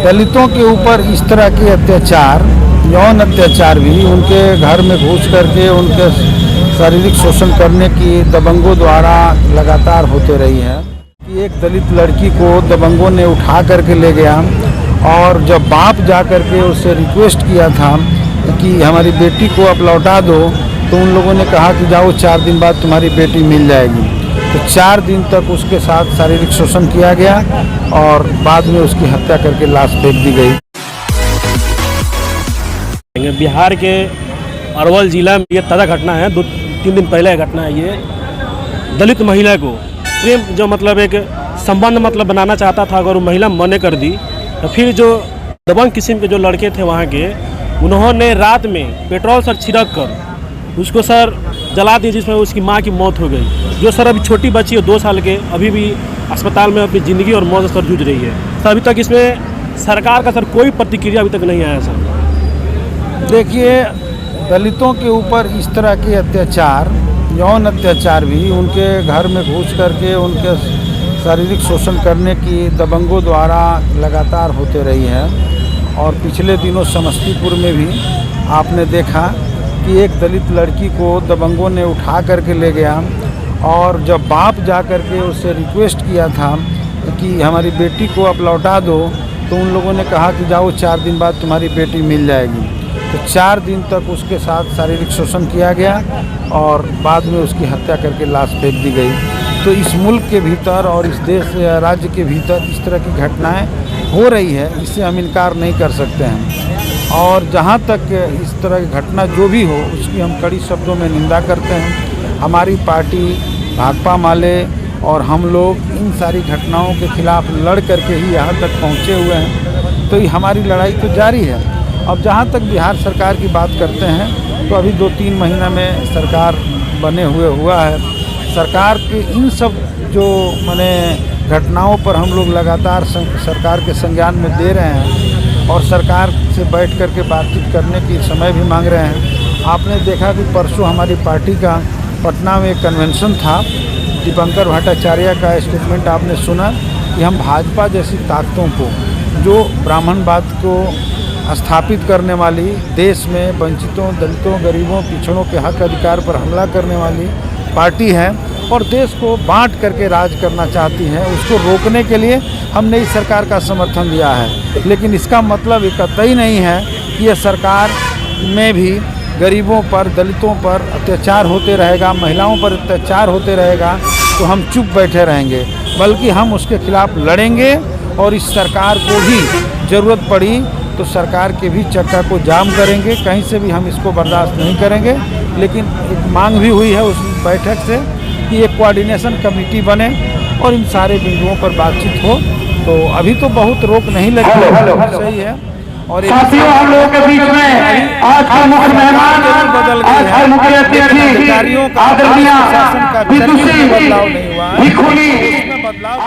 दलितों के ऊपर इस तरह के अत्याचार, यौन अत्याचार भी उनके घर में घुस करके उनके शारीरिक शोषण करने की दबंगों द्वारा लगातार होते रही है। कि एक दलित लड़की को दबंगों ने उठा करके ले गया और जब बाप जा करके उससे रिक्वेस्ट किया था कि हमारी बेटी को आप लौटा दो, तो उन लोगों ने कहा कि जाओ 4 दिन बाद तुम्हारी बेटी मिल जाएगी। तो 4 दिन तक उसके साथ शारीरिक शोषण किया गया और बाद में उसकी हत्या करके लाश फेंक दी गई। बिहार के अरवल जिला में ये ताज़ा घटना है, 2-3 दिन पहले घटना है। ये दलित महिला को प्रेम जो मतलब एक संबंध मतलब बनाना चाहता था, अगर वो महिला मने कर दी तो फिर जो दबंग किस्म के जो लड़के थे वहाँ के, उन्होंने रात में पेट्रोल सर छिड़क कर उसको सर जला दी, जिसमें उसकी माँ की मौत हो गई। जो सर अभी छोटी बच्ची है 2 साल के, अभी भी अस्पताल में अपनी ज़िंदगी और मौत सर जूझ रही है। सर अभी तक इसमें सरकार का सर कोई प्रतिक्रिया अभी तक नहीं आया सर। देखिए, दलितों के ऊपर इस तरह के अत्याचार, यौन अत्याचार भी उनके घर में घुस करके उनके शारीरिक शोषण करने की दबंगों द्वारा लगातार होते रही है। और पिछले दिनों समस्तीपुर में भी आपने देखा कि एक दलित लड़की को दबंगों ने उठा करके ले गया और जब बाप जा करके उससे रिक्वेस्ट किया था कि हमारी बेटी को आप लौटा दो, तो उन लोगों ने कहा कि जाओ 4 दिन बाद तुम्हारी बेटी मिल जाएगी। तो 4 दिन तक उसके साथ शारीरिक शोषण किया गया और बाद में उसकी हत्या करके लाश फेंक दी गई। तो इस मुल्क के भीतर और इस देश राज्य के भीतर इस तरह की घटनाएं हो रही है, इससे हम इनकार नहीं कर सकते हैं। और जहां तक इस तरह की घटना जो भी हो, उसकी हम कड़ी शब्दों में निंदा करते हैं। हमारी पार्टी भाकपा माले और हम लोग इन सारी घटनाओं के खिलाफ लड़ करके ही यहाँ तक पहुँचे हुए हैं। तो हमारी लड़ाई तो जारी है। अब जहाँ तक बिहार सरकार की बात करते हैं, तो अभी 2-3 महीना में सरकार बने हुआ है। सरकार के इन सब जो माने घटनाओं पर हम लोग लगातार सरकार के संज्ञान में दे रहे हैं और सरकार से बैठ कर के बातचीत करने की समय भी मांग रहे हैं। आपने देखा कि परसों हमारी पार्टी का पटना में एक कन्वेंशन था। दीपंकर भट्टाचार्य का स्टेटमेंट आपने सुना कि हम भाजपा जैसी ताकतों को, जो ब्राह्मणवाद को स्थापित करने वाली, देश में वंचितों, दलितों, गरीबों, पिछड़ों के हक अधिकार पर हमला करने वाली पार्टी है और देश को बांट करके राज करना चाहती है, उसको रोकने के लिए हमने इस सरकार का समर्थन दिया है। लेकिन इसका मतलब ये कतई नहीं है कि यह सरकार में भी गरीबों पर, दलितों पर अत्याचार होते रहेगा, महिलाओं पर अत्याचार होते रहेगा तो हम चुप बैठे रहेंगे, बल्कि हम उसके खिलाफ लड़ेंगे। और इस सरकार को भी ज़रूरत पड़ी तो सरकार के भी चक्का को जाम करेंगे, कहीं से भी हम इसको बर्दाश्त नहीं करेंगे। लेकिन एक मांग भी हुई है उस बैठक से कि एक कोऑर्डिनेशन कमेटी बने और इन सारे बिंदुओं पर बातचीत हो। तो अभी तो बहुत रोक नहीं लगी, सही है। और साथियों, हम लोगों के बीच में आज का मुख्य मेहमान, बदल गई है, अधिकारियों का, शासन का बदलाव नहीं हुआ है, उसमें बदलाव